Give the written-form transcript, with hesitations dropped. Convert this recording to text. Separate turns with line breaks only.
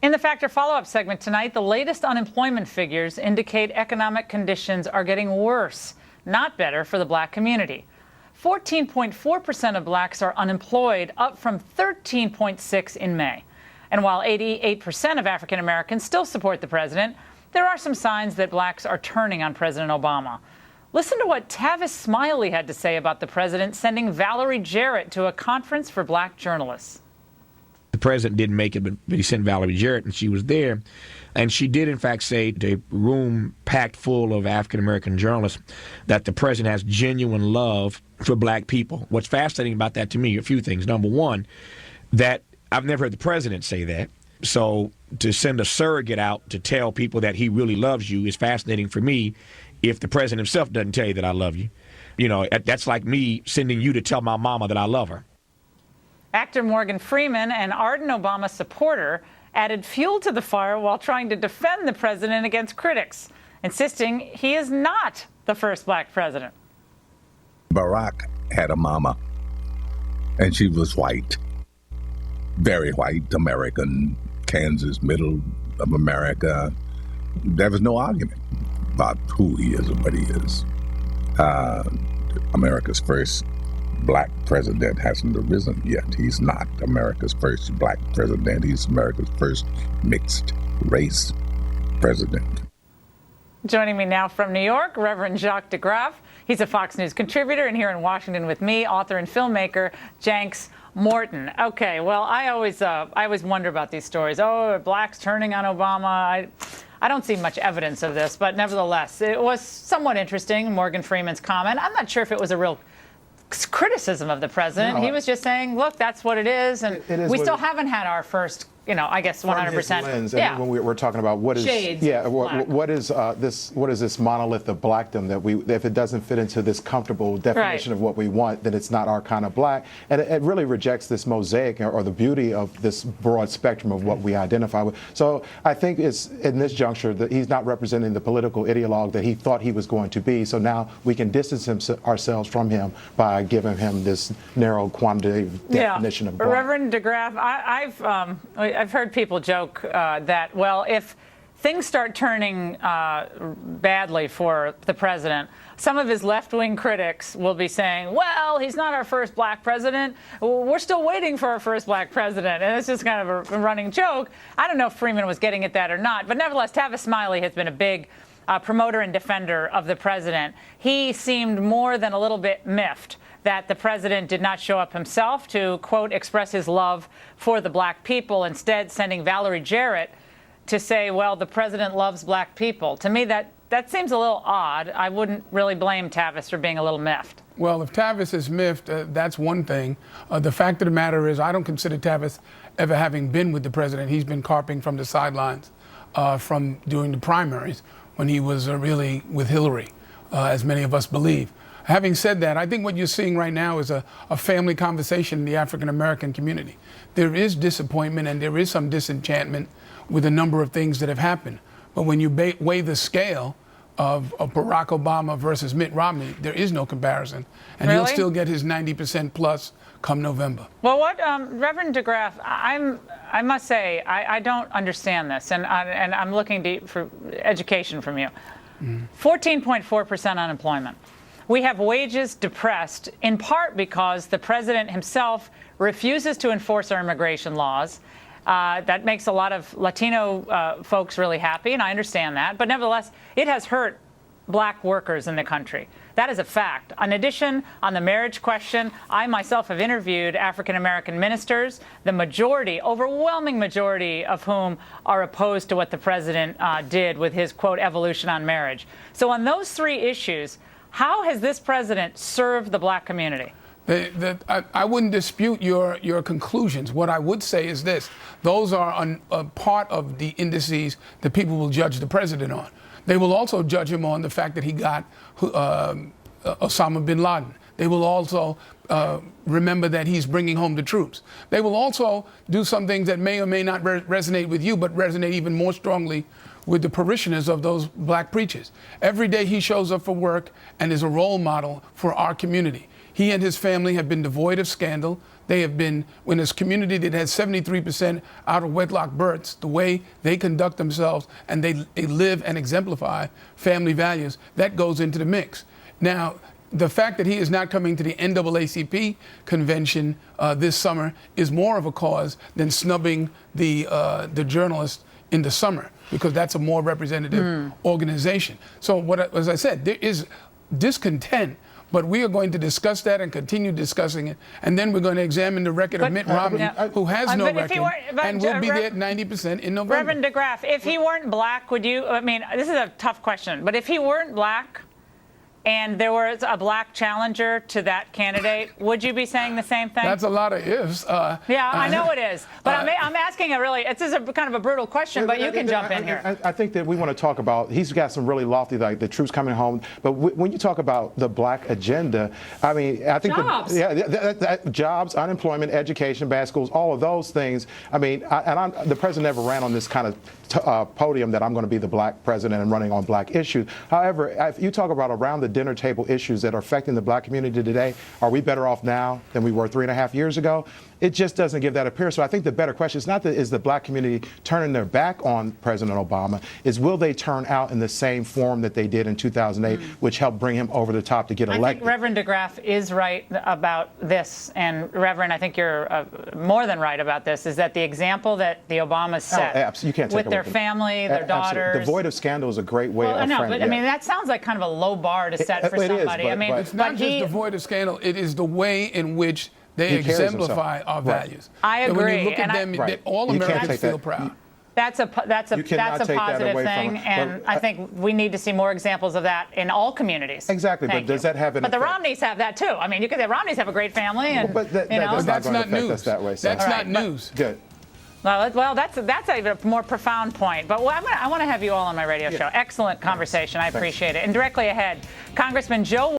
In the Factor follow-up segment tonight, the latest unemployment figures indicate economic conditions are getting worse, not better for the black community. 14.4% of blacks are unemployed, up from 13.6% in May. And while 88% of African Americans still support the president, there are some signs that blacks are turning on President Obama. Listen to what Tavis Smiley had to say about the president sending Valerie Jarrett to a conference for black journalists.
The president didn't make it, but he sent Valerie Jarrett, and she was there. And she did, in fact, say to a room packed full of African-American journalists that the president has genuine love for black people. What's fascinating about that to me, a few things. Number one, that I've never heard the president say that. So to send a surrogate out to tell people that he really loves you is fascinating for me if the president himself doesn't tell you that I love you. You know, that's like me sending you to tell my mama that I love her.
Actor Morgan Freeman, an ardent Obama supporter, added fuel to the fire while trying to defend the president against critics, insisting he is not the first black president.
Barack had a mama, and she was white, very white, American, Kansas, middle of America. There was no argument about who he is or what he is. America's first black president hasn't arisen yet. He's not America's first black president. He's America's first mixed race president.
Joining me now from New York, Reverend Jacques DeGraff. He's a Fox News contributor, and here in Washington with me, author and filmmaker Janks Morton. Okay, well, I always wonder about these stories. Oh, are blacks turning on Obama? I don't see much evidence of this, but nevertheless, it was somewhat interesting, Morgan Freeman's comment. I'm not sure if it was a real criticism of the president. No, he was just saying, look, that's what it is, and we still haven't had our first, I guess 100%.
Lens, and when we're talking about what is
shades,
what is this monolith of blackdom that if it doesn't fit into this comfortable definition of what we want, then it's not our kind of black, and it really rejects this mosaic or the beauty of this broad spectrum of what we identify with. So I think it's in this juncture that he's not representing the political ideologue that he thought he was going to be. So now we can distance ourselves from him by giving him this narrow quantitative definition of black.
Reverend DeGraff, I've heard people joke that, well, if things start turning badly for the president, some of his left-wing critics will be saying, well, he's not our first black president. We're still waiting for our first black president. And it's just kind of a running joke. I don't know if Freeman was getting at that or not. But nevertheless, Tavis Smiley has been a big promoter and defender of the president. He seemed more than a little bit miffed that the president did not show up himself to, quote, express his love for the black people, instead sending Valerie Jarrett to say, well, the president loves black people. To me, that seems a little odd. I wouldn't really blame Tavis for being a little miffed.
Well, if Tavis is miffed, that's one thing. The fact of the matter is I don't consider Tavis ever having been with the president. He's been carping from the sidelines from during the primaries when he was really with Hillary, as many of us believe. Having said that, I think what you're seeing right now is a family conversation in the African-American community. There is disappointment and there is some disenchantment with a number of things that have happened. But when you weigh the scale of Barack Obama versus Mitt Romney, there is no comparison. And
really?
He'll still get his 90% plus come November.
Well, what, Reverend DeGraff, I must say, I don't understand this, and I'm looking for education from you. 14.4% unemployment. We have wages depressed in part because the president himself refuses to enforce our immigration laws. That makes a lot of Latino folks really happy, and I understand that. But nevertheless, it has hurt black workers in the country. That is a fact. In addition, on the marriage question, I myself have interviewed African-American ministers, the majority, overwhelming majority of whom are opposed to what the president did with his, quote, evolution on marriage. So on those three issues, how has this president served the black community?
I wouldn't dispute your conclusions. What I would say is this. Those are a part of the indices that people will judge the president on. They will also judge him on the fact that he got Osama bin Laden. They will also remember that he's bringing home the troops. They will also do some things that may or may not resonate with you, but resonate even more strongly with the parishioners of those black preachers. Every day he shows up for work and is a role model for our community. He and his family have been devoid of scandal. They have been, when this community that has 73% out of wedlock births, the way they conduct themselves and they live and exemplify family values, that goes into the mix. Now, the fact that he is not coming to the NAACP convention this summer is more of a cause than snubbing the journalist in the summer, because that's a more representative organization. So as I said, there is discontent, but we are going to discuss that and continue discussing it. And then we're going to examine the record of Mitt Romney, who has no record, and will be there at 90% in November.
Reverend DeGraff, if he weren't black, would you, I mean, this is a tough question, but if he weren't black and there was a black challenger to that candidate, would you be saying the same thing?
That's a lot of ifs.
Yeah, I know it is. But I'm asking a really, it's just a kind of a brutal question, but you can jump in here.
I think that we want to talk about, he's got some really lofty, like the troops coming home. But when you talk about the black agenda, I mean, I think
Jobs.
Jobs, unemployment, education, bad schools, all of those things. I mean, the president never ran on this kind of podium that I'm going to be the black president and running on black issues. However, if you talk about around the dinner table issues that are affecting the black community today, are we better off now than we were 3.5 years ago? It just doesn't give that appearance. So I think the better question is not that is the black community turning their back on President Obama, is will they turn out in the same form that they did in 2008, which helped bring him over the top to get elected?
I think Reverend DeGraff is right about this, and Reverend, I think you're more than right about this, is that the example that the Obamas set
you can't take
with their family, their daughters.
Devoid of scandal is a great way of
I mean, that sounds like kind of a low bar to set for somebody.
Is,
I mean,
it's not just devoid of scandal, it is the way in which they exemplify our values.
I agree.
And when you look at them, all Americans feel proud.
That's a positive thing, and I think we need to see more examples of that in all communities.
Exactly, but does that have an
effect? But the
effect?
Romneys have that too. I mean, the Romneys have a great family, and
that's not news.
That's
not news.
Good.
Well, that's a more profound point. But I want to have you all on my radio show. Excellent conversation. I appreciate it. And directly ahead, Congressman Joe